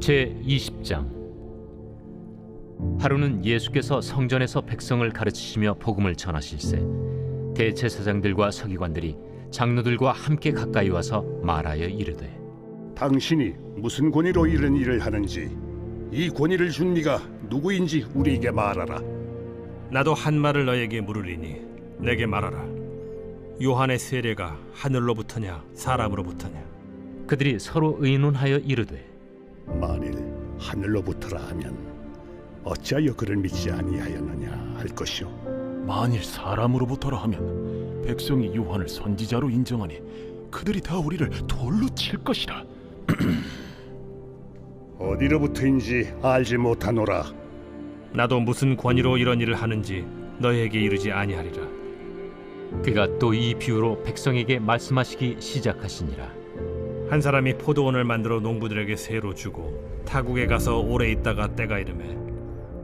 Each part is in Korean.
제20장. 하루는 예수께서 성전에서 백성을 가르치시며 복음을 전하실세 대제사장들과 서기관들이 장로들과 함께 가까이 와서 말하여 이르되, 당신이 무슨 권위로 이런 일을 하는지, 이 권위를 준 네가 누구인지 우리에게 말하라. 나도 한 말을 너에게 물으리니 내게 말하라. 요한의 세례가 하늘로부터냐 사람으로부터냐? 그들이 서로 의논하여 이르되, 만일 하늘로부터라 하면 어찌하여 그를 믿지 아니하였느냐 할 것이요, 만일 사람으로부터라 하면 백성이 요한을 선지자로 인정하니 그들이 다 우리를 돌로 칠 것이라. 어디로부터인지 알지 못하노라. 나도 무슨 권위로 이런 일을 하는지 너에게 이르지 아니하리라. 그가 또 이 비유로 백성에게 말씀하시기 시작하시니라. 한 사람이 포도원을 만들어 농부들에게 세로 주고 타국에 가서 오래 있다가 때가 이르매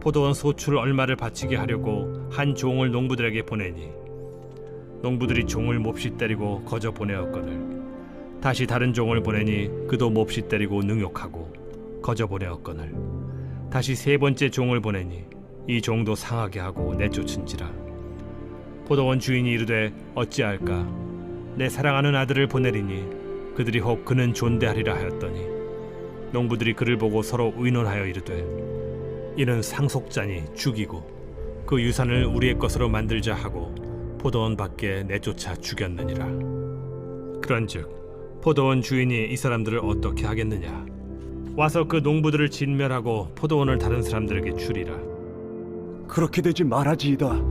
포도원 소출 얼마를 바치게 하려고 한 종을 농부들에게 보내니, 농부들이 종을 몹시 때리고 거저 보내었거늘 다시 다른 종을 보내니 그도 몹시 때리고 능욕하고 거저 보내었거늘 다시 세 번째 종을 보내니 이 종도 상하게 하고 내쫓은지라. 포도원 주인이 이르되 어찌할까? 내 사랑하는 아들을 보내리니 그들이 혹 그는 존대하리라 하였더니, 농부들이 그를 보고 서로 의논하여 이르되, 이는 상속자니 죽이고 그 유산을 우리의 것으로 만들자 하고 포도원 밖에 내쫓아 죽였느니라. 그런즉 포도원 주인이 이 사람들을 어떻게 하겠느냐? 와서 그 농부들을 진멸하고 포도원을 다른 사람들에게 주리라. 그렇게 되지 말아지이다.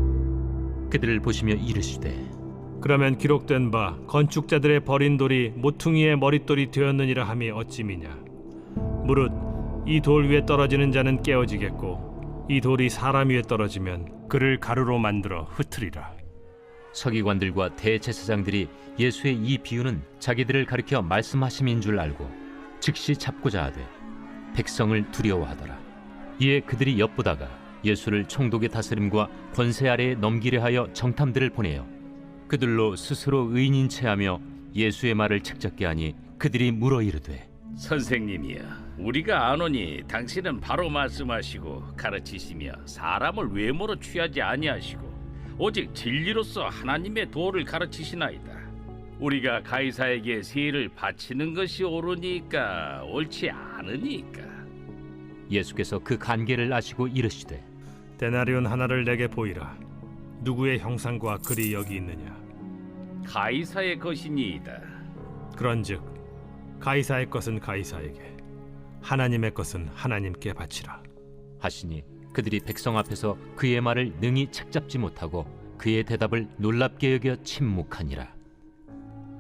그들을 보시며 이르시되, 그러면 기록된 바 건축자들의 버린 돌이 모퉁이의 머릿돌이 되었느니라 함이 어찌 미냐? 무릇 이 돌 위에 떨어지는 자는 깨어지겠고 이 돌이 사람 위에 떨어지면 그를 가루로 만들어 흩으리라. 서기관들과 대제사장들이 예수의 이 비유는 자기들을 가리켜 말씀하심인 줄 알고 즉시 잡고자 하되 백성을 두려워하더라. 이에 그들이 엿보다가 예수를 총독의 다스림과 권세 아래에 넘기려 하여 정탐들을 보내어 그들로 스스로 의인인 체하며 예수의 말을 책잡게 하니, 그들이 물어 이르되, 선생님이여, 우리가 아노니 당신은 바로 말씀하시고 가르치시며 사람을 외모로 취하지 아니하시고 오직 진리로서 하나님의 도를 가르치시나이다. 우리가 가이사에게 세를 바치는 것이 옳으니까 옳지 않으니까. 예수께서 그 간계를 아시고 이르시되, 데나리온 하나를 내게 보이라. 누구의 형상과 글이 여기 있느냐? 가이사의 것이니이다. 그런즉 가이사의 것은 가이사에게, 하나님의 것은 하나님께 바치라. 하시니 그들이 백성 앞에서 그의 말을 능히 책잡지 못하고 그의 대답을 놀랍게 여겨 침묵하니라.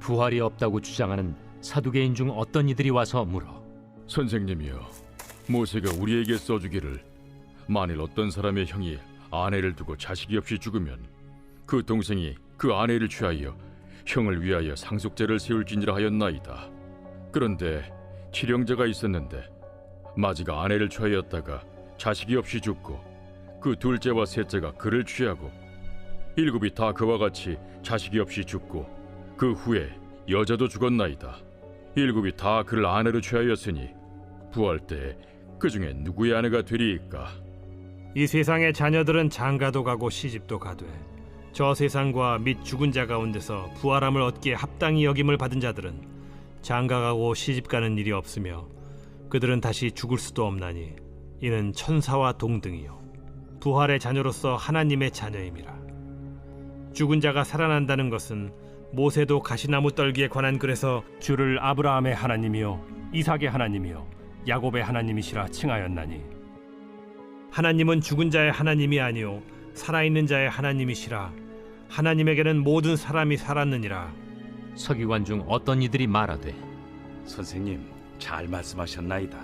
부활이 없다고 주장하는 사두개인 중 어떤 이들이 와서 물어, 선생님이여, 모세가 우리에게 써주기를 만일 어떤 사람의 형이 아내를 두고 자식이 없이 죽으면 그 동생이 그 아내를 취하여 형을 위하여 상속제를 세울지니라 하였나이다. 그런데 칠형제가 있었는데 마지가 아내를 취하였다가 자식이 없이 죽고 그 둘째와 셋째가 그를 취하고 일곱이 다 그와 같이 자식이 없이 죽고 그 후에 여자도 죽었나이다. 일곱이 다 그를 아내로 취하였으니 부활 때 그 중에 누구의 아내가 되리이까? 이 세상의 자녀들은 장가도 가고 시집도 가되 저 세상과 및 죽은 자 가운데서 부활함을 얻기에 합당히 여김을 받은 자들은 장가가고 시집가는 일이 없으며 그들은 다시 죽을 수도 없나니 이는 천사와 동등이요 부활의 자녀로서 하나님의 자녀임이라. 죽은 자가 살아난다는 것은 모세도 가시나무 떨기에 관한 글에서 주를 아브라함의 하나님이요 이삭의 하나님이요 야곱의 하나님이시라 칭하였나니, 하나님은 죽은 자의 하나님이 아니요 살아있는 자의 하나님이시라. 하나님에게는 모든 사람이 살았느니라. 서기관 중 어떤 이들이 말하되, 선생님, 잘 말씀하셨나이다.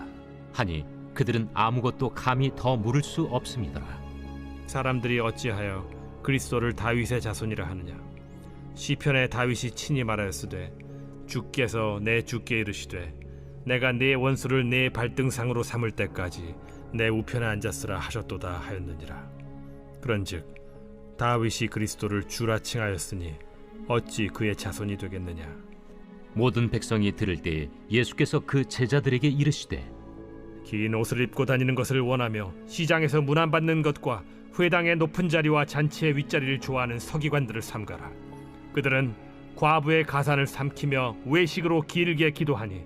하니 그들은 아무것도 감히 더 물을 수 없음이더라. 사람들이 어찌하여 그리스도를 다윗의 자손이라 하느냐? 시편에 다윗이 친히 말하였으되 주께서 내 주께 이르시되 내가 네 원수를 네 발등상으로 삼을 때까지 내 우편에 앉았으라 하셨도다 하였느니라. 그런즉 다윗이 그리스도를 주라 칭하였으니 어찌 그의 자손이 되겠느냐? 모든 백성이 들을 때에 예수께서 그 제자들에게 이르시되, 긴 옷을 입고 다니는 것을 원하며 시장에서 문안받는 것과 회당의 높은 자리와 잔치의 윗자리를 좋아하는 서기관들을 삼가라. 그들은 과부의 가산을 삼키며 외식으로 길게 기도하니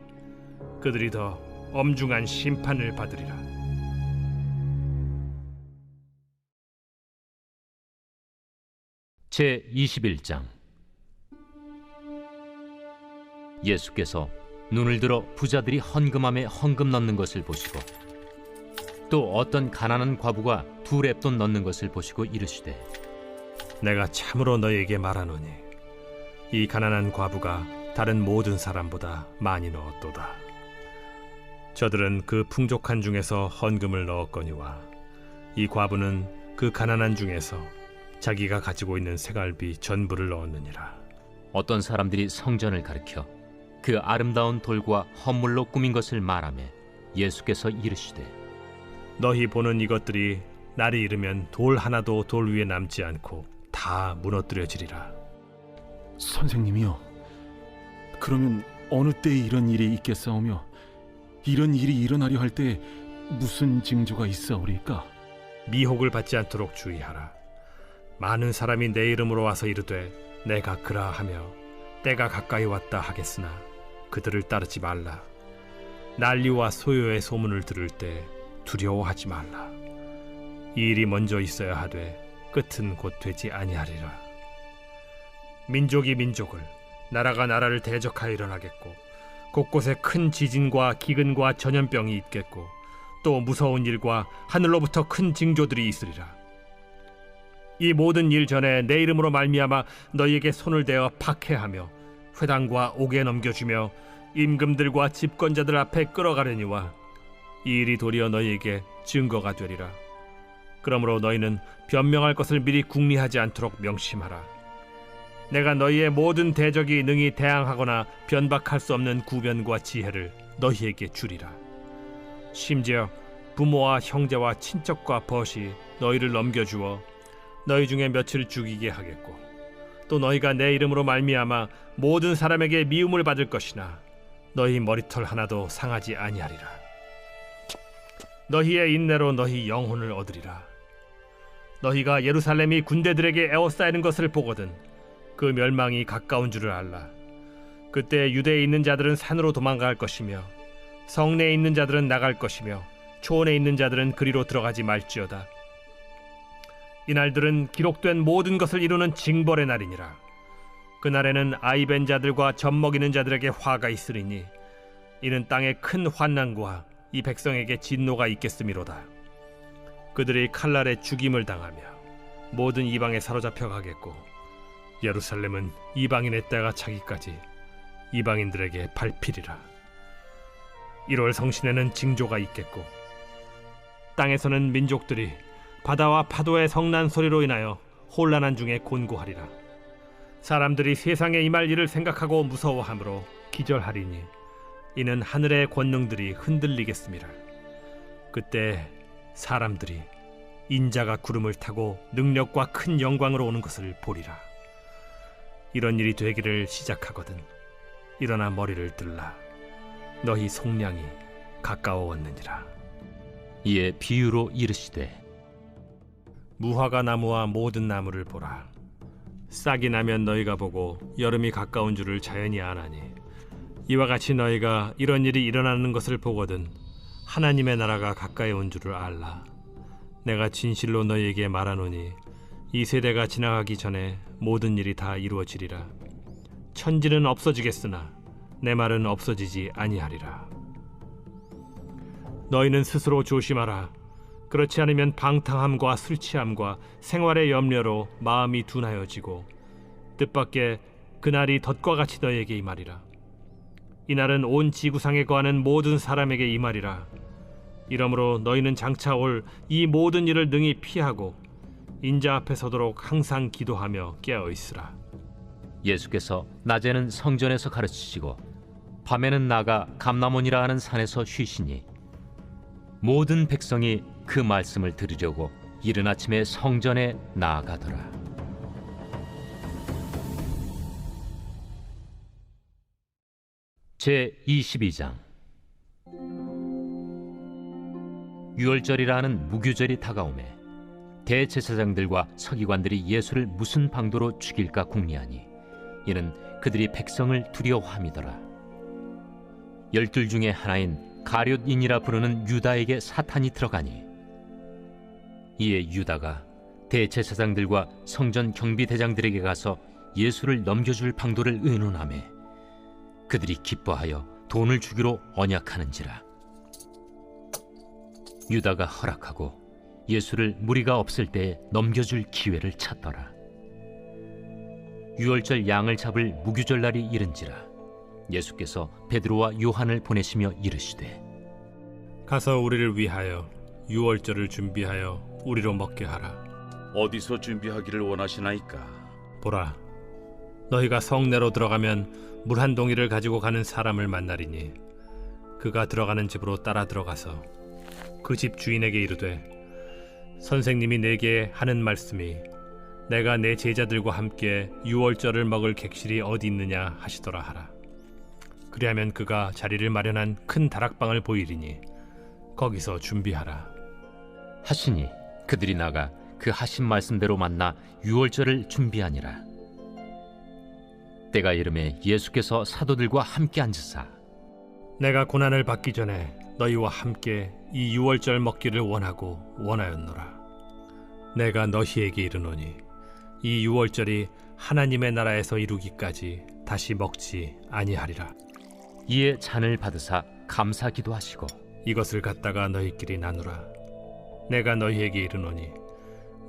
그들이 더 엄중한 심판을 받으리라. 제 21장. 예수께서 눈을 들어 부자들이 헌금함에 헌금 넣는 것을 보시고 또 어떤 가난한 과부가 두 렙돈 넣는 것을 보시고 이르시되 내가 참으로 너희에게 말하노니 이 가난한 과부가 다른 모든 사람보다 많이 넣었도다. 저들은 그 풍족한 중에서 헌금을 넣었거니와 이 과부는 그 가난한 중에서 자기가 가지고 있는 생활비 전부를 넣었느니라. 어떤 사람들이 성전을 가리켜 그 아름다운 돌과 헌물로 꾸민 것을 말하며 예수께서 이르시되 너희 보는 이것들이 날이 이르면 돌 하나도 돌 위에 남지 않고 다 무너뜨려지리라. 선생님이요, 그러면 어느 때에 이런 일이 있겠사오며 이런 일이 일어나려 할 때 무슨 징조가 있사오리까? 미혹을 받지 않도록 주의하라. 많은 사람이 내 이름으로 와서 이르되 내가 그라하며 때가 가까이 왔다 하겠으나 그들을 따르지 말라. 난리와 소요의 소문을 들을 때 두려워하지 말라. 이 일이 먼저 있어야 하되 끝은 곧 되지 아니하리라. 민족이 민족을, 나라가 나라를 대적하여 일어나겠고 곳곳에 큰 지진과 기근과 전염병이 있겠고 또 무서운 일과 하늘로부터 큰 징조들이 있으리라. 이 모든 일 전에 내 이름으로 말미암아 너희에게 손을 대어 박해하며 회당과 옥에 넘겨주며 임금들과 집권자들 앞에 끌어가려니와 이 일이 도리어 너희에게 증거가 되리라. 그러므로 너희는 변명할 것을 미리 궁리하지 않도록 명심하라. 내가 너희의 모든 대적이 능히 대항하거나 변박할 수 없는 구변과 지혜를 너희에게 주리라. 심지어 부모와 형제와 친척과 벗이 너희를 넘겨주어 너희 중에 며칠 죽이게 하겠고 또 너희가 내 이름으로 말미암아 모든 사람에게 미움을 받을 것이나 너희 머리털 하나도 상하지 아니하리라. 너희의 인내로 너희 영혼을 얻으리라. 너희가 예루살렘이 군대들에게 에워싸이는 것을 보거든 그 멸망이 가까운 줄을 알라. 그때 유대에 있는 자들은 산으로 도망갈 것이며 성내에 있는 자들은 나갈 것이며 초원에 있는 자들은 그리로 들어가지 말지어다. 이날들은 기록된 모든 것을 이루는 징벌의 날이니라. 그날에는 아이벤 자들과 젖먹이는 자들에게 화가 있으리니 이는 땅에 큰 환난과 이 백성에게 진노가 있겠음이로다. 그들이 칼날에 죽임을 당하며 모든 이방에 사로잡혀 가겠고 예루살렘은 이방인의 때가 차기까지 이방인들에게 밟히리라. 1월 성신에는 징조가 있겠고 땅에서는 민족들이 바다와 파도의 성난 소리로 인하여 혼란한 중에 곤고하리라. 사람들이 세상에 임할 일을 생각하고 무서워하므로 기절하리니 이는 하늘의 권능들이 흔들리겠음이라. 그때 사람들이 인자가 구름을 타고 능력과 큰 영광으로 오는 것을 보리라. 이런 일이 되기를 시작하거든 일어나 머리를 들라. 너희 속량이 가까워왔느니라. 이에 비유로 이르시되 무화과 나무와 모든 나무를 보라. 싹이 나면 너희가 보고 여름이 가까운 줄을 자연히 아나니 이와 같이 너희가 이런 일이 일어나는 것을 보거든 하나님의 나라가 가까이 온 줄을 알라. 내가 진실로 너희에게 말하노니 이 세대가 지나가기 전에 모든 일이 다 이루어지리라. 천지는 없어지겠으나 내 말은 없어지지 아니하리라. 너희는 스스로 조심하라. 그렇지 않으면 방탕함과 술 취함과 생활의 염려로 마음이 둔하여지고 뜻밖의 그날이 덫과 같이 너희에게 임하리라. 이날은 온 지구상에 거하는 모든 사람에게 임하리라. 이러므로 너희는 장차 올 이 모든 일을 능히 피하고 인자 앞에 서도록 항상 기도하며 깨어있으라. 예수께서 낮에는 성전에서 가르치시고 밤에는 나가 감람원이라 하는 산에서 쉬시니 모든 백성이 그 말씀을 들으려고 이른 아침에 성전에 나아가더라. 제 22장. 유월절이라 하는 무교절이 다가오매 대제사장들과 서기관들이 예수를 무슨 방도로 죽일까 궁리하니 이는 그들이 백성을 두려워함이더라. 12 중에 하나인 가룟인이라 부르는 유다에게 사탄이 들어가니 이에 유다가 대제사장들과 성전 경비대장들에게 가서 예수를 넘겨줄 방도를 의논하매 그들이 기뻐하여 돈을 주기로 언약하는지라. 유다가 허락하고 예수를 무리가 없을 때에 넘겨줄 기회를 찾더라. 유월절 양을 잡을 무교절 날이 이른지라 예수께서 베드로와 요한을 보내시며 이르시되 가서 우리를 위하여 유월절을 준비하여 우리로 먹게 하라. 어디서 준비하기를 원하시나이까? 보라, 너희가 성내로 들어가면 물 한 동이를 가지고 가는 사람을 만나리니 그가 들어가는 집으로 따라 들어가서 그 집 주인에게 이르되 선생님이 내게 하는 말씀이 내가 내 제자들과 함께 유월절을 먹을 객실이 어디 있느냐 하시더라 하라. 그리하면 그가 자리를 마련한 큰 다락방을 보이리니 거기서 준비하라 하시니 그들이 나가 그 하신 말씀대로 만나 유월절을 준비하니라. 때가 이르매 예수께서 사도들과 함께 앉으사 내가 고난을 받기 전에 너희와 함께 이 유월절 먹기를 원하였노라. 내가 너희에게 이르노니 이 유월절이 하나님의 나라에서 이루기까지 다시 먹지 아니하리라. 이에 잔을 받으사 감사 기도하시고 이것을 갖다가 너희끼리 나누라. 내가 너희에게 이르노니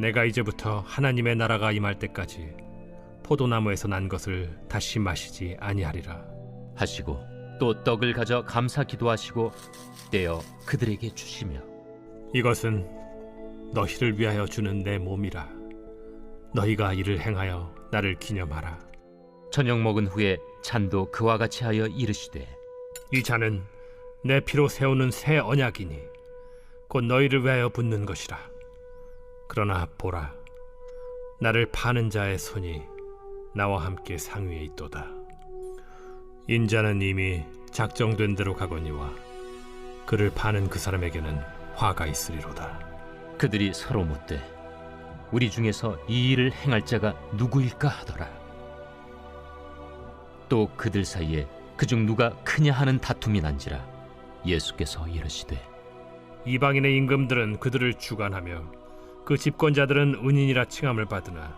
내가 이제부터 하나님의 나라가 임할 때까지 포도나무에서 난 것을 다시 마시지 아니하리라 하시고 또 떡을 가져 감사 기도하시고 떼어 그들에게 주시며 이것은 너희를 위하여 주는 내 몸이라. 너희가 이를 행하여 나를 기념하라. 저녁 먹은 후에 잔도 그와 같이 하여 이르시되 이 잔은 내 피로 세우는 새 언약이니 곧 너희를 위하여 붓는 것이라. 그러나 보라, 나를 파는 자의 손이 나와 함께 상위에 있도다. 인자는 이미 작정된 대로 가거니와 그를 파는 그 사람에게는 화가 있으리로다. 그들이 서로 묻되 우리 중에서 이 일을 행할 자가 누구일까 하더라. 또 그들 사이에 그중 누가 크냐 하는 다툼이 난지라 예수께서 이르시되 이방인의 임금들은 그들을 주관하며 그 집권자들은 은인이라 칭함을 받으나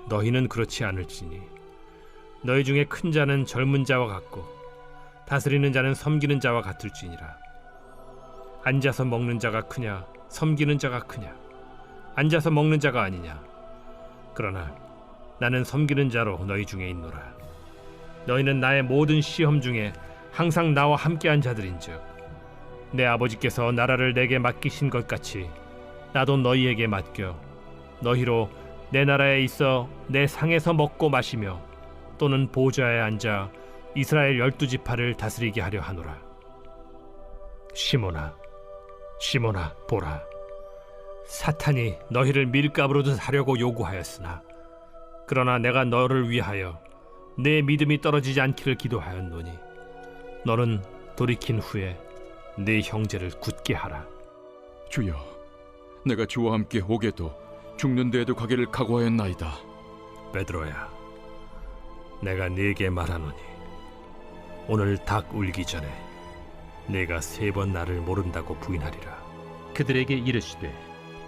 너희는 그렇지 않을지니 너희 중에 큰 자는 젊은 자와 같고 다스리는 자는 섬기는 자와 같을지니라. 앉아서 먹는 자가 크냐 섬기는 자가 크냐? 앉아서 먹는 자가 아니냐? 그러나 나는 섬기는 자로 너희 중에 있노라. 너희는 나의 모든 시험 중에 항상 나와 함께한 자들인즉 내 아버지께서 나라를 내게 맡기신 것 같이 나도 너희에게 맡겨 너희로 내 나라에 있어 내 상에서 먹고 마시며 또는 보좌에 앉아 이스라엘 12지파를 다스리게 하려 하노라. 시몬아, 시몬아, 보라, 사탄이 너희를 밀가부르듯 하려고 요구하였으나 그러나 내가 너를 위하여 내 믿음이 떨어지지 않기를 기도하였노니 너는 돌이킨 후에 네 형제를 굳게 하라. 주여, 내가 주와 함께 오게도 죽는 데에도 가기를 각오하였나이다. 베드로야, 내가 네게 말하노니 오늘 닭 울기 전에 네가 3번 나를 모른다고 부인하리라. 그들에게 이르시되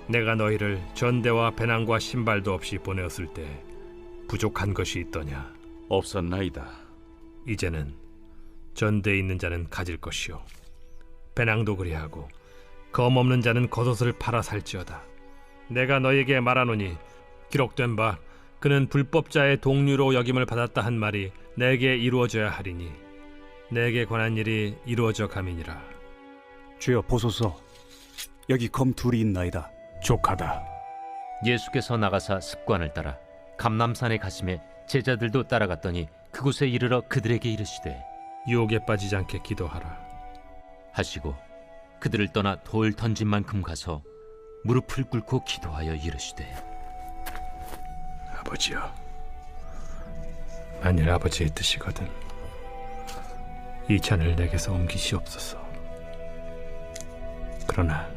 내가 너희를 전대와 배낭과 신발도 없이 보내었을 때 부족한 것이 있더냐? 없었나이다. 이제는 전대에 있는 자는 가질 것이요 배낭도 그리하고 검 없는 자는 겉옷을 팔아 살지어다. 내가 너에게 말하노니 기록된 바 그는 불법자의 동류로 여김을 받았다 한 말이 내게 이루어져야 하리니 내게 관한 일이 이루어져 감이니라. 주여 보소서, 여기 검 둘이 있나이다. 족하다. 예수께서 나가사 습관을 따라 감람산에 가심에 제자들도 따라갔더니 그곳에 이르러 그들에게 이르시되 유혹에 빠지지 않게 기도하라 하시고 그들을 떠나 돌 던진 만큼 가서 무릎을 꿇고 기도하여 이르시되 아버지여, 만일 아버지의 뜻이거든 이 잔을 내게서 옮기시옵소서. 그러나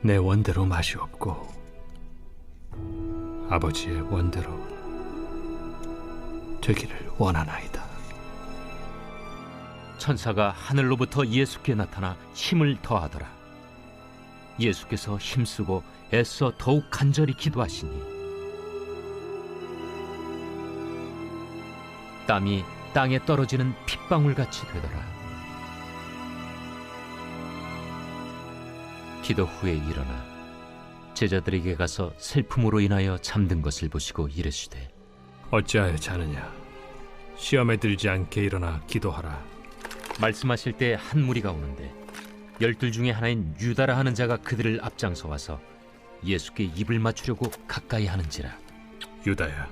내 원대로 맛이 없고 아버지의 원대로 되기를 원하나이다. 천사가 하늘로부터 예수께 나타나 힘을 더하더라. 예수께서 힘쓰고 애써 더욱 간절히 기도하시니 땀이 땅에 떨어지는 핏방울같이 되더라. 기도 후에 일어나 제자들에게 가서 슬픔으로 인하여 잠든 것을 보시고 이르시되 어찌하여 자느냐? 시험에 들지 않게 일어나 기도하라. 말씀하실 때 한 무리가 오는데 12 중에 하나인 유다라 하는 자가 그들을 앞장서 와서 예수께 입을 맞추려고 가까이 하는지라. 유다야,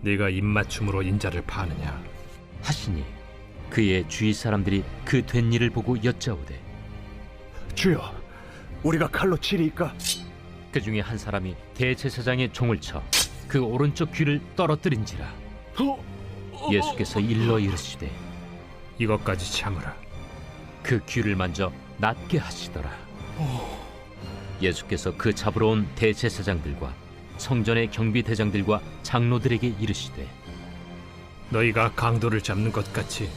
네가 입맞춤으로 인자를 파느냐? 하시니 그의 주위 사람들이 그 된 일을 보고 여짜오되 주여, 우리가 칼로 치리이까? 그 중에 한 사람이 대제사장의 종을 쳐 그 오른쪽 귀를 떨어뜨린지라. 예수께서 일러 이르시되 이것까지 참으라. 그 귀를 만져 낫게 하시더라. 예수께서 그 잡으러 온 대제사장들과 성전의 경비대장들과 장로들에게 이르시되 너희가 강도를 잡는 것 같이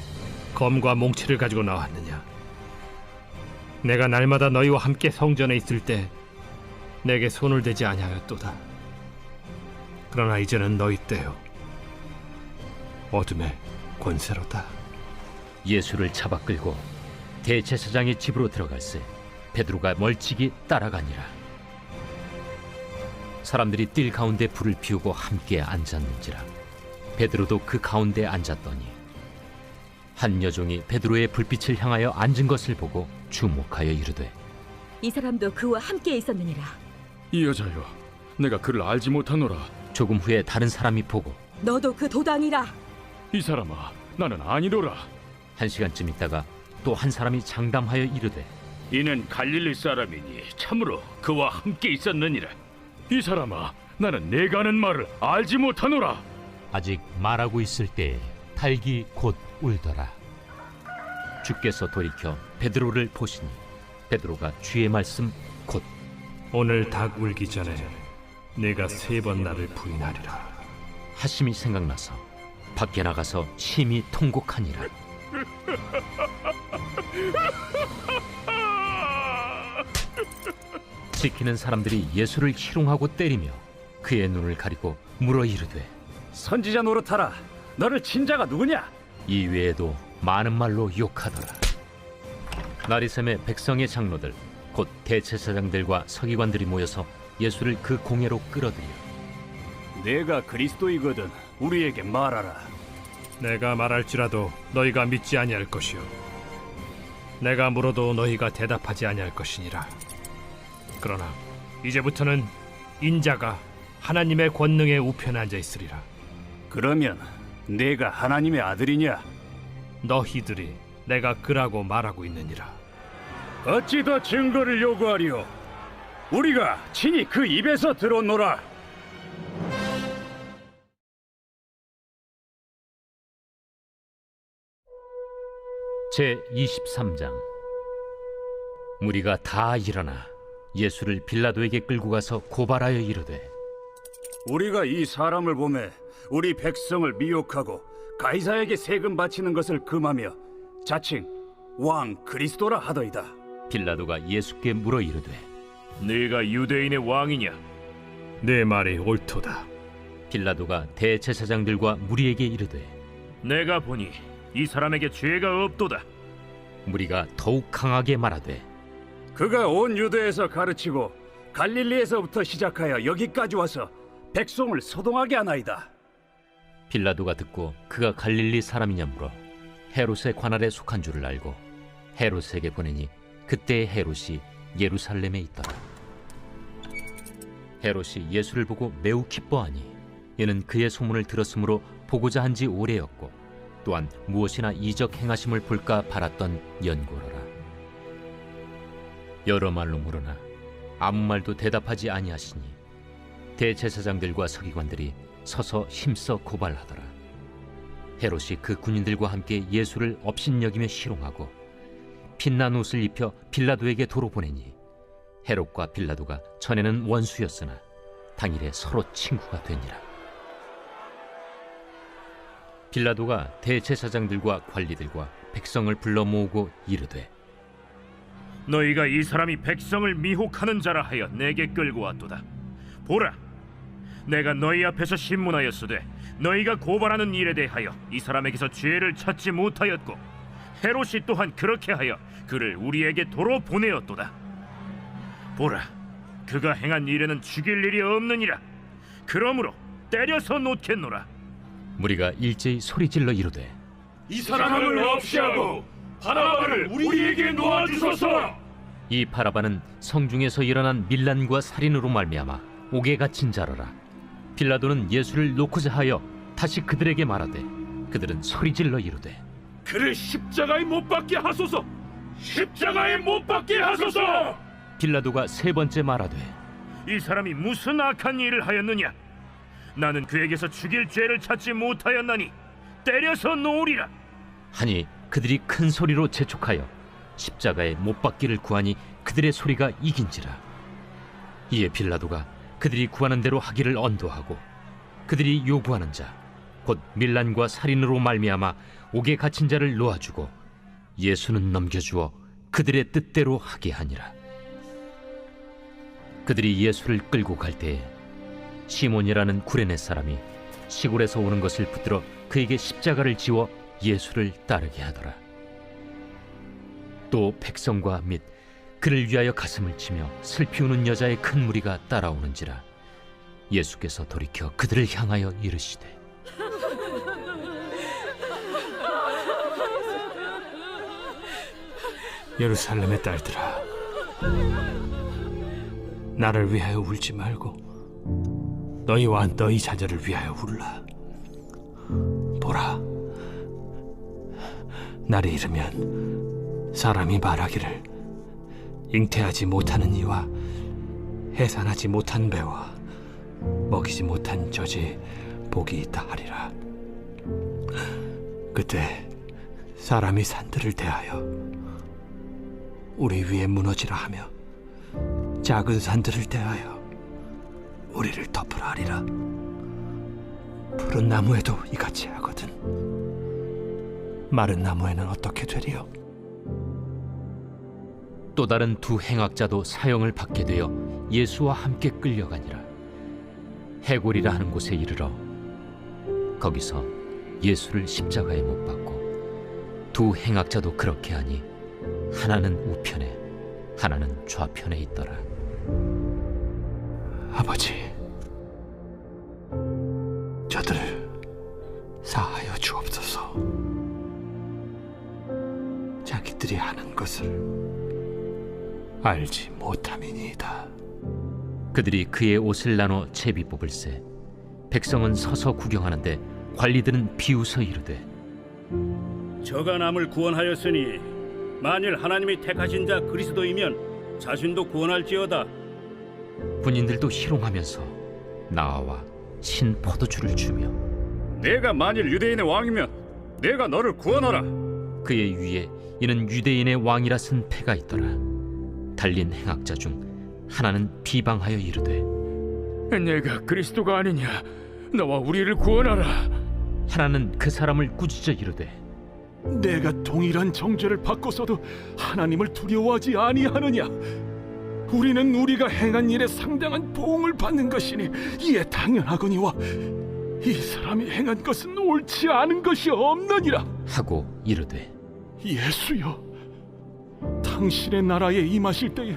검과 몽치를 가지고 나왔느냐? 내가 날마다 너희와 함께 성전에 있을 때 내게 손을 대지 아니하였도다. 그러나 이제는 너희 때요 어둠의 권세로다. 예수를 잡아 끌고 대제사장의 집으로 들어갈새 베드로가 멀찍이 따라가니라. 사람들이 뜰 가운데 불을 피우고 함께 앉았는지라. 베드로도 그 가운데 앉았더니 한 여종이 베드로의 불빛을 향하여 앉은 것을 보고 주목하여 이르되 이 사람도 그와 함께 있었느니라. 이 여자여, 내가 그를 알지 못하노라. 조금 후에 다른 사람이 보고 너도 그 도당이라. 이 사람아, 나는 아니로라. 1시간쯤 있다가 또 한 사람이 장담하여 이르되 이는 갈릴리 사람이니 참으로 그와 함께 있었느니라. 이 사람아, 나는 내가 하는 말을 알지 못하노라. 아직 말하고 있을 때에 닭이 곧 울더라. 주께서 돌이켜 베드로를 보시니 베드로가 주의 말씀 곧 오늘 닭 울기 전에 내가 3번 나를 부인하리라 하심이 생각나서 밖에 나가서 심히 통곡하니라. 지키는 사람들이 예수를 희롱하고 때리며 그의 눈을 가리고 물어 이르되 선지자 노릇하라. 너를 친 자가 누구냐? 이 외에도 많은 말로 욕하더라. 나리샘의 백성의 장로들 곧 대제사장들과 서기관들이 모여서 예수를 그 공회로 끌어들여 내가 그리스도이거든 우리에게 말하라. 내가 말할지라도 너희가 믿지 아니할 것이요 내가 물어도 너희가 대답하지 아니할 것이니라. 그러나 이제부터는 인자가 하나님의 권능의 우편에 앉아 있으리라. 그러면 내가 하나님의 아들이냐? 너희들이 내가 그라고 말하고 있느니라. 어찌 더 증거를 요구하리요? 우리가 친히 그 입에서 들었노라. 제23장 무리가 다 일어나 예수를 빌라도에게 끌고 가서 고발하여 이르되 우리가 이 사람을 보매 우리 백성을 미혹하고 가이사에게 세금 바치는 것을 금하며 자칭 왕 그리스도라 하더이다. 빌라도가 예수께 물어 이르되 네가 유대인의 왕이냐? 내 말이 옳도다. 빌라도가 대제사장들과 무리에게 이르되 내가 보니 이 사람에게 죄가 없도다. 무리가 더욱 강하게 말하되 그가 온 유대에서 가르치고 갈릴리에서부터 시작하여 여기까지 와서 백성을 소동하게 하나이다. 빌라도가 듣고 그가 갈릴리 사람이냐 물어 헤롯의 관할에 속한 줄을 알고 헤롯에게 보내니 그때의 헤롯이 예루살렘에 있더라. 헤롯이 예수를 보고 매우 기뻐하니 이는 그의 소문을 들었으므로 보고자 한 지 오래였고 또한 무엇이나 이적 행하심을 볼까 바랐던 연고로라. 여러 말로 물으나 아무 말도 대답하지 아니하시니 대제사장들과 서기관들이 서서 힘써 고발하더라. 헤롯이 그 군인들과 함께 예수를 업신여기며 희롱하고 빛난 옷을 입혀 빌라도에게 도로 보내니 헤롯과 빌라도가 전에는 원수였으나 당일에 서로 친구가 되니라. 빌라도가 대제사장들과 관리들과 백성을 불러 모으고 이르되, 너희가 이 사람이 백성을 미혹하는 자라 하여 내게 끌고 왔도다. 보라, 내가 너희 앞에서 신문하였으되 너희가 고발하는 일에 대하여 이 사람에게서 죄를 찾지 못하였고 헤롯이 또한 그렇게 하여 그를 우리에게 도로 보내었도다. 보라, 그가 행한 일에는 죽일 일이 없느니라. 그러므로 때려서 놓겠노라. 무리가 일제히 소리질러 이르되, 이 사람을 없이 하고 바라바를 우리에게 놓아주소서. 이 바라바는 성중에서 일어난 밀란과 살인으로 말미암아 옥에 갇힌 자라라. 빌라도는 예수를 놓고자 하여 다시 그들에게 말하되, 그들은 소리질러 이르되, 그를 십자가에 못 박게 하소서. 십자가에 못 박게 하소서. 빌라도가 세 번째 말하되, 이 사람이 무슨 악한 일을 하였느냐? 나는 그에게서 죽일 죄를 찾지 못하였나니 때려서 놓으리라. 하니 그들이 큰 소리로 재촉하여 십자가에 못 박기를 구하니 그들의 소리가 이긴지라. 이에 빌라도가 그들이 구하는 대로 하기를 언도하고 그들이 요구하는 자 곧 밀란과 살인으로 말미암아 옥에 갇힌 자를 놓아주고 예수는 넘겨주어 그들의 뜻대로 하게 하니라. 그들이 예수를 끌고 갈 때에 시몬이라는 구레네 사람이 시골에서 오는 것을 붙들어 그에게 십자가를 지워 예수를 따르게 하더라. 또 백성과 및 그를 위하여 가슴을 치며 슬피 우는 여자의 큰 무리가 따라오는지라. 예수께서 돌이켜 그들을 향하여 이르시되, 예루살렘의 딸들아, 나를 위하여 울지 말고 너희와 너희 자녀를 위하여 울라. 보라, 날이 이르면 사람이 말하기를 잉태하지 못하는 이와 해산하지 못한 배와 먹이지 못한 젖이 복이 있다 하리라. 그때 사람이 산들을 대하여 우리 위에 무너지라 하며 작은 산들을 대하여 우리를 덮으라 하리라. 푸른 나무에도 이같이 하거든 마른 나무에는 어떻게 되리요? 또 다른 두 행악자도 사형을 받게 되어 예수와 함께 끌려가니라. 해골이라 하는 곳에 이르러 거기서 예수를 십자가에 못 박고 두 행악자도 그렇게 하니 하나는 우편에 하나는 좌편에 있더라. 아버지, 저들을 사하여 주옵소서. 자기들이 하는 것을 알지 못함이니이다. 그들이 그의 옷을 나눠 채비 뽑을세. 백성은 서서 구경하는데 관리들은 비웃어 이르되, 저가 남을 구원하였으니 만일 하나님이 택하신 자 그리스도이면 자신도 구원할지어다. 군인들도 희롱하면서 나와 신 포도주를 주며 내가 만일 유대인의 왕이면 내가 너를 구원하라. 그의 위에 이는 유대인의 왕이라 쓴 패가 있더라. 달린 행악자 중 하나는 비방하여 이르되, 내가 그리스도가 아니냐? 너와 우리를 구원하라. 하나는 그 사람을 꾸짖어 이르되, 내가 동일한 정죄를 받고서도 하나님을 두려워하지 아니하느냐? 우리는 우리가 행한 일에 상당한 보응을 받는 것이니 이에 당연하거니와 이 사람이 행한 것은 옳지 않은 것이 없느니라 하고 이르되, 예수여, 당신의 나라에 임하실 때에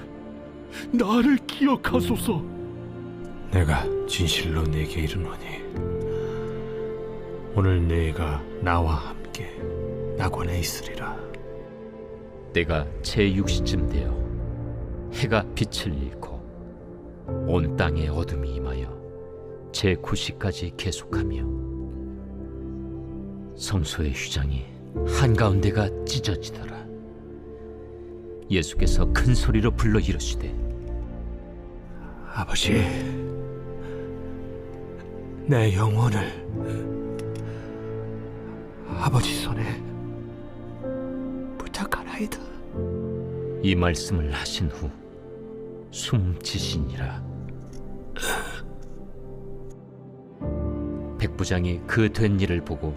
나를 기억하소서. 내가 진실로 네게 이르노니 오늘 네가 나와 함께 낙원에 있으리라. 때가 제6시쯤 되어 해가 빛을 잃고 온 땅에 어둠이 임하여 제9시까지 계속하며 성소의 휘장이 한가운데가 찢어지더라. 예수께서 큰 소리로 불러 이르시되, 아버지, 내 영혼을 아버지 손에 부탁하나이다. 이 말씀을 하신 후 숨지시니라. 백부장이 그 된 일을 보고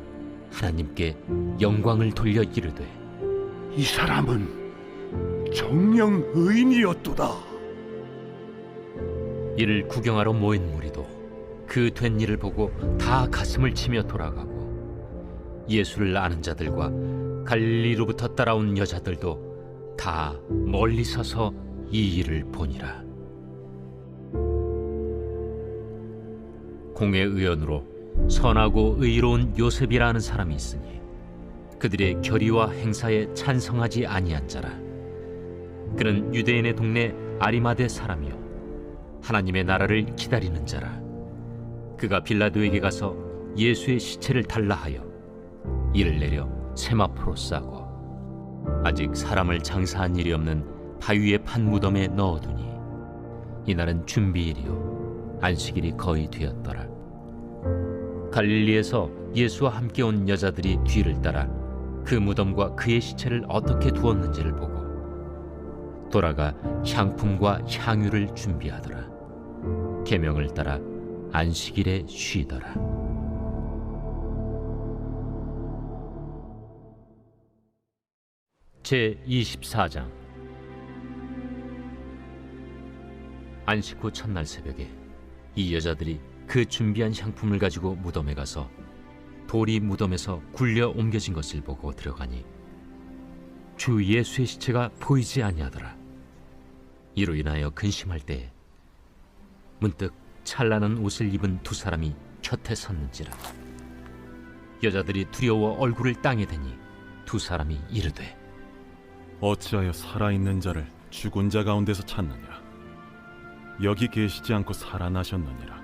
하나님께 영광을 돌려 이르되 이 사람은 정령 의인이었도다. 이를 구경하러 모인 무리도 그 된 일을 보고 다 가슴을 치며 돌아가고 예수를 아는 자들과 갈릴리로부터 따라온 여자들도 다 멀리 서서 이 일을 보니라. 공회 의원으로 선하고 의로운 요셉이라는 사람이 있으니 그들의 결의와 행사에 찬성하지 아니한 자라. 그는 유대인의 동네 아리마대 사람이요 하나님의 나라를 기다리는 자라. 그가 빌라도에게 가서 예수의 시체를 달라 하여 이를 내려 세마포로 싸고 아직 사람을 장사한 일이 없는 바위에 판 무덤에 넣어두니 이날은 준비일이요 안식일이 거의 되었더라. 갈릴리에서 예수와 함께 온 여자들이 뒤를 따라 그 무덤과 그의 시체를 어떻게 두었는지를 보고 돌아가 향품과 향유를 준비하더라. 계명을 따라 안식일에 쉬더라. 제 24장. 안식 후 첫날 새벽에 이 여자들이 그 준비한 향품을 가지고 무덤에 가서 돌이 무덤에서 굴려 옮겨진 것을 보고 들어가니 주 예수의 시체가 보이지 아니하더라. 이로 인하여 근심할 때에 문득 찬란한 옷을 입은 두 사람이 곁에 섰는지라. 여자들이 두려워 얼굴을 땅에 대니 두 사람이 이르되 어찌하여 살아있는 자를 죽은 자 가운데서 찾느냐? 여기 계시지 않고 살아나셨느니라.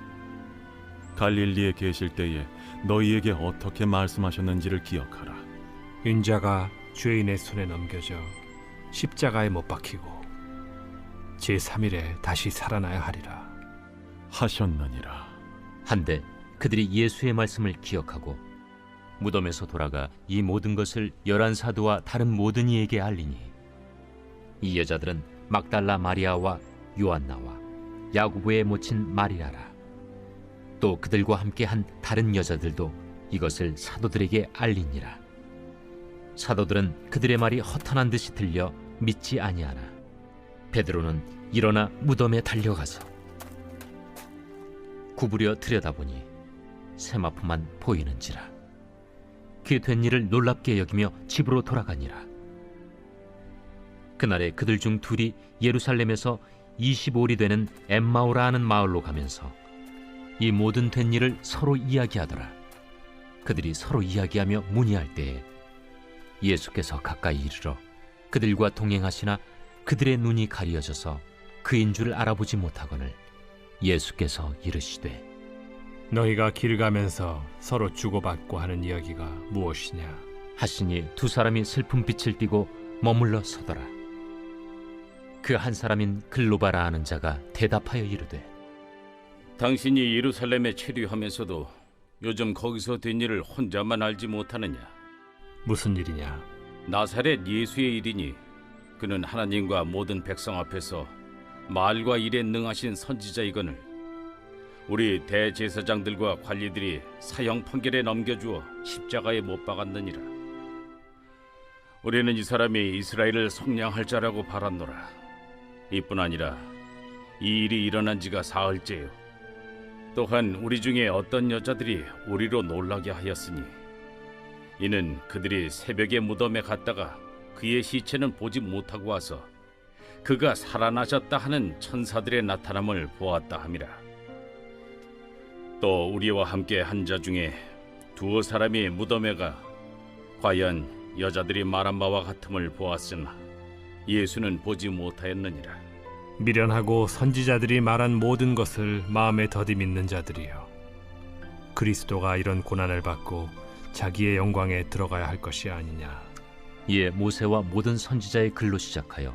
갈릴리에 계실 때에 너희에게 어떻게 말씀하셨는지를 기억하라. 인자가 죄인의 손에 넘겨져 십자가에 못 박히고 제3일에 다시 살아나야 하리라 하셨느니라. 한데 그들이 예수의 말씀을 기억하고 무덤에서 돌아가 이 모든 것을 11사도와 다른 모든 이에게 알리니 이 여자들은 막달라 마리아와 요한나와 야고보의 모친 마리아라. 또 그들과 함께 한 다른 여자들도 이것을 사도들에게 알리니라. 사도들은 그들의 말이 허탄한 듯이 들려 믿지 아니하나 베드로는 일어나 무덤에 달려가서 구부려 들여다보니 세마포만 보이는지라. 그 된 일을 놀랍게 여기며 집으로 돌아가니라. 그날에 그들 중 둘이 예루살렘에서 25里되는 엠마오라 하는 마을로 가면서 이 모든 된 일을 서로 이야기하더라. 그들이 서로 이야기하며 문의할 때에 예수께서 가까이 이르러 그들과 동행하시나 그들의 눈이 가리어져서 그인 줄 알아보지 못하거늘 예수께서 이르시되 너희가 길 가면서 서로 주고받고 하는 이야기가 무엇이냐 하시니 두 사람이 슬픈 빛을 띠고 머물러 서더라. 그 한 사람인 글로바라 하는 자가 대답하여 이르되 당신이 예루살렘에 체류하면서도 요즘 거기서 된 일을 혼자만 알지 못하느냐? 무슨 일이냐? 나사렛 예수의 일이니 그는 하나님과 모든 백성 앞에서 말과 일에 능하신 선지자이거늘 우리 대제사장들과 관리들이 사형 판결에 넘겨주어 십자가에 못 박았느니라. 우리는 이 사람이 이스라엘을 속량할 자라고 바랐노라. 이뿐 아니라 이 일이 일어난 지가 사흘째요. 또한 우리 중에 어떤 여자들이 우리로 놀라게 하였으니 이는 그들이 새벽에 무덤에 갔다가 그의 시체는 보지 못하고 와서 그가 살아나셨다 하는 천사들의 나타남을 보았다 함이라. 또 우리와 함께 한 자 중에 두어 사람이 무덤에 가 과연 여자들이 말한 바와 같음을 보았으나 예수는 보지 못하였느니라. 미련하고 선지자들이 말한 모든 것을 마음에 더디 믿는 자들이여, 그리스도가 이런 고난을 받고 자기의 영광에 들어가야 할 것이 아니냐. 이에 모세와 모든 선지자의 글로 시작하여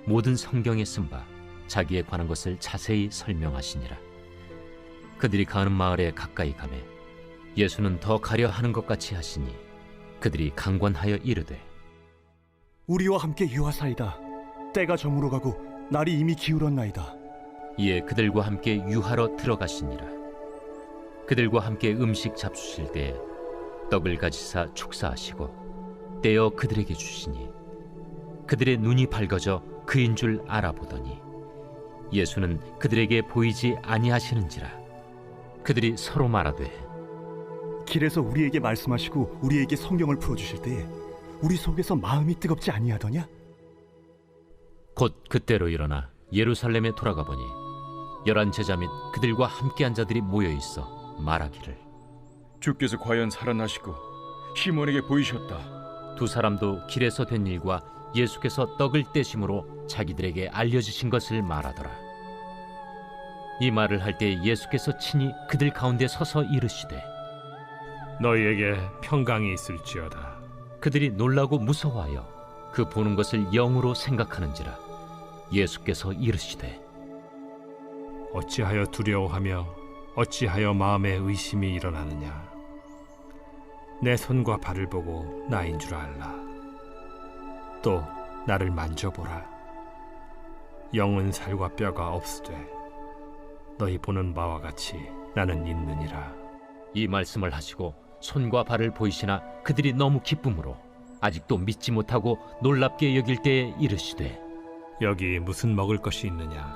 모든 성경에 쓴 바 자기에 관한 것을 자세히 설명하시니라. 그들이 가는 마을에 가까이 가매 예수는 더 가려 하는 것 같이 하시니 그들이 강권하여 이르되 우리와 함께 유하사이다. 때가 저물어 가고 날이 이미 기울었나이다. 이에 그들과 함께 유하러 들어가시니라. 그들과 함께 음식 잡수실 때에 떡을 가지사 축사하시고 떼어 그들에게 주시니 그들의 눈이 밝아져 그인 줄 알아보더니 예수는 그들에게 보이지 아니하시는지라. 그들이 서로 말하되 길에서 우리에게 말씀하시고 우리에게 성경을 풀어주실 때에 우리 속에서 마음이 뜨겁지 아니하더냐? 곧 그때로 일어나 예루살렘에 돌아가 보니 11 제자 및 그들과 함께한 자들이 모여 있어 말하기를 주께서 과연 살아나시고 시몬에게 보이셨다. 두 사람도 길에서 된 일과 예수께서 떡을 떼심으로 자기들에게 알려주신 것을 말하더라. 이 말을 할 때 예수께서 친히 그들 가운데 서서 이르시되 너희에게 평강이 있을지어다. 그들이 놀라고 무서워하여 그 보는 것을 영으로 생각하는지라. 예수께서 이르시되 어찌하여 두려워하며 어찌하여 마음에 의심이 일어나느냐. 내 손과 발을 보고 나인 줄 알라. 또 나를 만져보라. 영은 살과 뼈가 없으되 너희 보는 바와 같이 나는 있느니라. 이 말씀을 하시고 손과 발을 보이시나 그들이 너무 기쁨으로 아직도 믿지 못하고 놀랍게 여길 때에 이르시되 여기 무슨 먹을 것이 있느냐.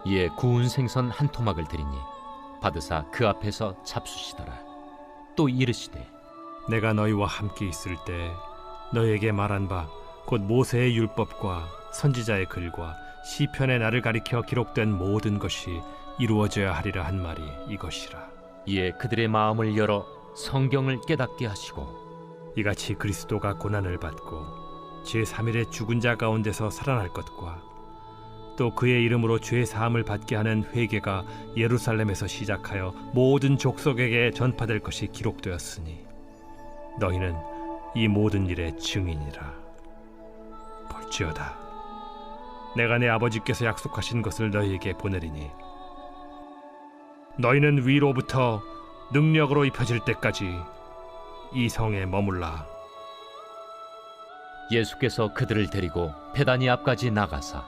이에 구운 생선 한 토막을 드리니 받으사 그 앞에서 잡수시더라. 또 이르시되 내가 너희와 함께 있을 때 너희에게 말한 바 곧 모세의 율법과 선지자의 글과 시편의 나를 가리켜 기록된 모든 것이 이루어져야 하리라 한 말이 이것이라. 이에 그들의 마음을 열어 성경을 깨닫게 하시고 이같이 그리스도가 고난을 받고 제3일에 죽은 자 가운데서 살아날 것과 또 그의 이름으로 죄 사함을 받게 하는 회개가 예루살렘에서 시작하여 모든 족속에게 전파될 것이 기록되었으니 너희는 이 모든 일의 증인이라. 볼지어다 내가 내 아버지께서 약속하신 것을 너희에게 보내리니 너희는 위로부터 능력으로 입혀질 때까지 이 성에 머물라. 예수께서 그들을 데리고 베다니 앞까지 나가사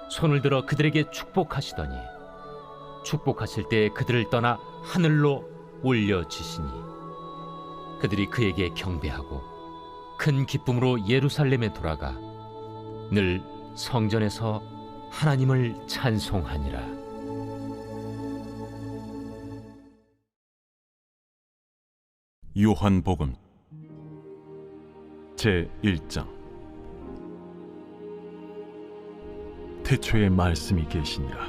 손을 들어 그들에게 축복하시더니 축복하실 때 그들을 떠나 하늘로 올려지시니 그들이 그에게 경배하고 큰 기쁨으로 예루살렘에 돌아가 늘 성전에서 하나님을 찬송하니라. 요한복음 제1장. 태초에 말씀이 계시니라.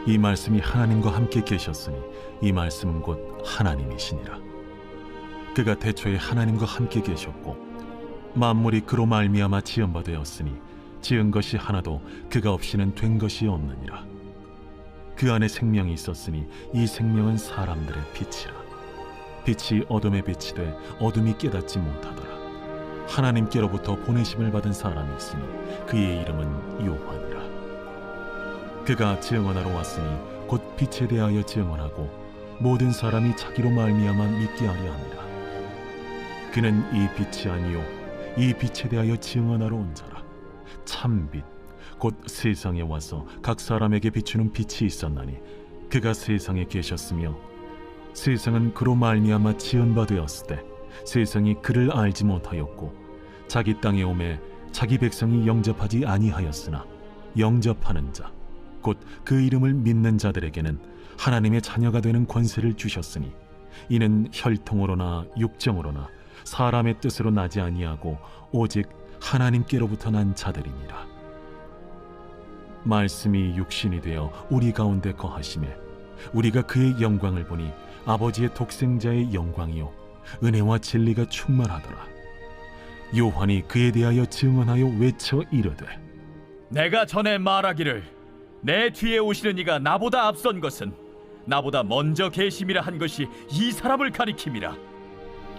이 말씀이 하나님과 함께 계셨으니 이 말씀은 곧 하나님이시니라. 그가 태초에 하나님과 함께 계셨고 만물이 그로 말미암아 지은 바 되었으니 지은 것이 하나도 그가 없이는 된 것이 없느니라. 그 안에 생명이 있었으니 이 생명은 사람들의 빛이라. 빛이 어둠에 빛이 돼 어둠이 깨닫지 못하더라. 하나님께로부터 보내심을 받은 사람이 있으니 그의 이름은 요한이라. 그가 증언하러 왔으니 곧 빛에 대하여 증언하고 모든 사람이 자기로 말미암아 믿게 하려 함이라. 그는 이 빛이 아니요 이 빛에 대하여 증언하러 온 자라. 참빛 곧 세상에 와서 각 사람에게 비추는 빛이 있었나니 그가 세상에 계셨으며 세상은 그로 말미암아 지은 바 되었을 때 세상이 그를 알지 못하였고 자기 땅에 오매 자기 백성이 영접하지 아니하였으나 영접하는 자 곧 그 이름을 믿는 자들에게는 하나님의 자녀가 되는 권세를 주셨으니 이는 혈통으로나 육정으로나 사람의 뜻으로 나지 아니하고 오직 하나님께로부터 난 자들이니라. 말씀이 육신이 되어 우리 가운데 거하시매 우리가 그의 영광을 보니 아버지의 독생자의 영광이요 은혜와 진리가 충만하더라. 요한이 그에 대하여 증언하여 외쳐 이르되 내가 전에 말하기를 내 뒤에 오시는 이가 나보다 앞선 것은 나보다 먼저 계심이라 한 것이 이 사람을 가리킴이라.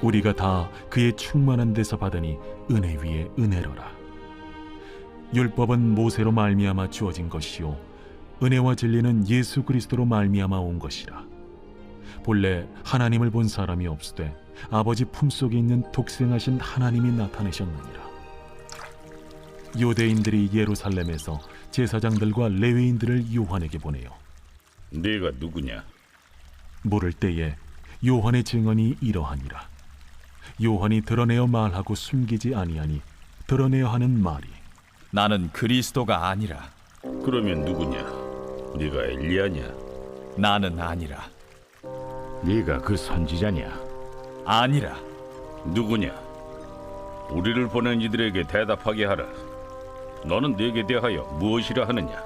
우리가 다 그의 충만한 데서 받으니 은혜 위에 은혜로라. 율법은 모세로 말미암아 주어진 것이요 은혜와 진리는 예수 그리스도로 말미암아 온 것이라. 본래 하나님을 본 사람이 없으되 아버지 품속에 있는 독생하신 하나님이 나타내셨느니라. 유대인들이 예루살렘에서 제사장들과 레위인들을 요한에게 보내요. 네가 누구냐? 물을 때에 요한의 증언이 이러하니라. 요한이 드러내어 말하고 숨기지 아니하니 드러내어 하는 말이 나는 그리스도가 아니라. 그러면 누구냐? 네가 엘리야냐? 나는 아니라. 네가 그 선지자냐? 아니라. 누구냐? 우리를 보낸 이들에게 대답하게 하라. 너는 네게 대하여 무엇이라 하느냐?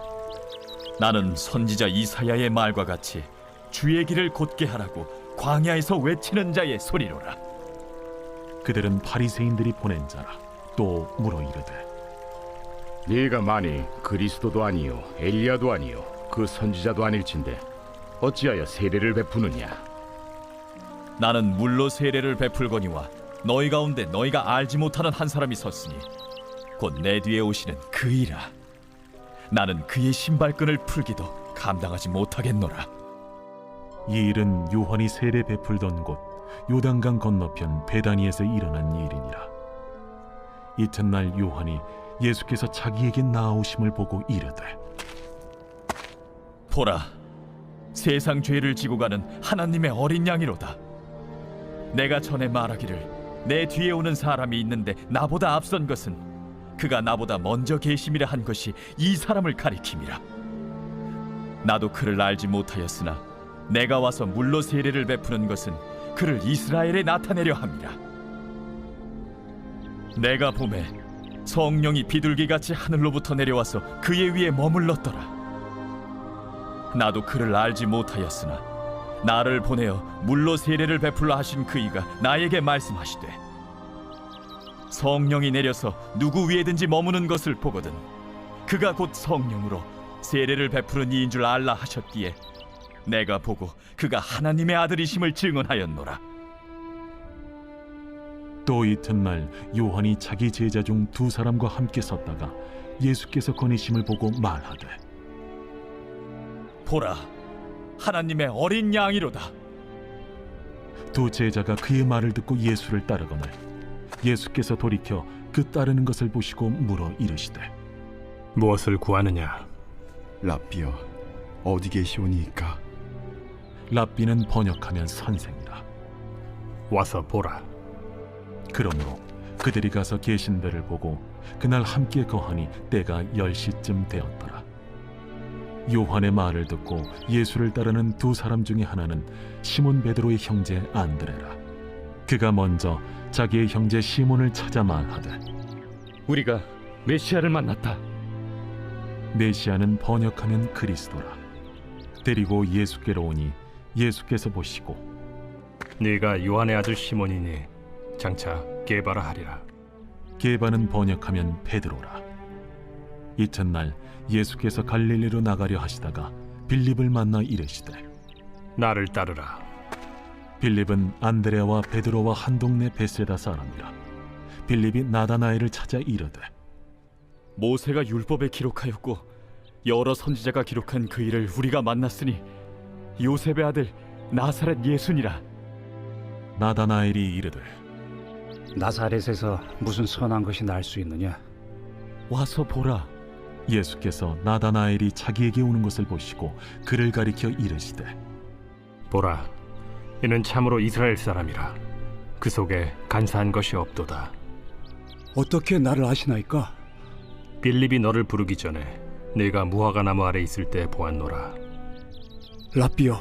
나는 선지자 이사야의 말과 같이 주의 길을 곧게 하라고 광야에서 외치는 자의 소리로라. 그들은 바리새인들이 보낸 자라. 또 물어 이르되 네가 만일 그리스도도 아니요 엘리야도 아니요 그 선지자도 아닐진데 어찌하여 세례를 베푸느냐? 나는 물로 세례를 베풀거니와 너희 가운데 너희가 알지 못하는 한 사람이 섰으니 곧 내 뒤에 오시는 그이라. 나는 그의 신발끈을 풀기도 감당하지 못하겠노라. 이 일은 요한이 세례 베풀던 곳 요단강 건너편 베다니에서 일어난 일이니라. 이튿날 요한이 예수께서 자기에게 나아오심을 보고 이르되 보라, 세상 죄를 지고 가는 하나님의 어린 양이로다. 내가 전에 말하기를 내 뒤에 오는 사람이 있는데 나보다 앞선 것은 그가 나보다 먼저 계심이라 한 것이 이 사람을 가리킴이라. 나도 그를 알지 못하였으나 내가 와서 물로 세례를 베푸는 것은 그를 이스라엘에 나타내려 함이라. 내가 보매 성령이 비둘기같이 하늘로부터 내려와서 그의 위에 머물렀더라. 나도 그를 알지 못하였으나 나를 보내어 물로 세례를 베풀라 하신 그이가 나에게 말씀하시되 성령이 내려서 누구 위에든지 머무는 것을 보거든 그가 곧 성령으로 세례를 베푸는 이인 줄 알라 하셨기에 내가 보고 그가 하나님의 아들이심을 증언하였노라. 또 이튿날 요한이 자기 제자 중 두 사람과 함께 섰다가 예수께서 거니심을 보고 말하되 보라, 하나님의 어린 양이로다. 두 제자가 그의 말을 듣고 예수를 따르거늘 예수께서 돌이켜 그 따르는 것을 보시고 물어 이르시되 무엇을 구하느냐? 랍비여, 어디 계시오니이까? 랍비는 번역하면 선생이라. 와서 보라. 그러므로 그들이 가서 계신 데를 보고 그날 함께 거하니 때가 10시쯤 되었더라. 요한의 말을 듣고 예수를 따르는 두 사람 중에 하나는 시몬 베드로의 형제 안드레라. 그가 먼저 자기의 형제 시몬을 찾아 말하되 우리가 메시아를 만났다. 메시아는 번역하면 그리스도라. 데리고 예수께로 오니 예수께서 보시고 네가 요한의 아들 시몬이니 장차 게바라 하리라. 게바는 번역하면 베드로라. 이튿날 예수께서 갈릴리로 나가려 하시다가 빌립을 만나 이르시되 나를 따르라. 빌립은 안드레와 베드로와 한 동네 베세다 사람이라. 빌립이 나다나엘을 찾아 이르되 모세가 율법에 기록하였고 여러 선지자가 기록한 그 일을 우리가 만났으니 요셉의 아들 나사렛 예수니라. 나다나엘이 이르되 나사렛에서 무슨 선한 것이 날 수 있느냐? 와서 보라. 예수께서 나다나엘이 자기에게 오는 것을 보시고 그를 가리켜 이르시되 보라, 이는 참으로 이스라엘 사람이라. 그 속에 간사한 것이 없도다. 어떻게 나를 아시나이까? 빌립이 너를 부르기 전에 네가 무화과 나무 아래 있을 때 보았노라. 랍비여,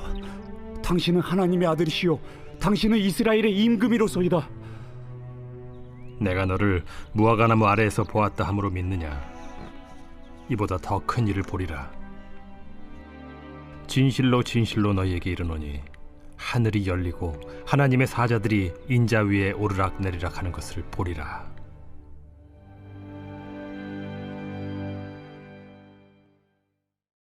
당신은 하나님의 아들이시요 당신은 이스라엘의 임금이로소이다. 내가 너를 무화과 나무 아래에서 보았다 함으로 믿느냐? 이보다 더 큰 일을 보리라. 진실로 진실로 너희에게 이르노니 하늘이 열리고 하나님의 사자들이 인자 위에 오르락 내리락 하는 것을 보리라.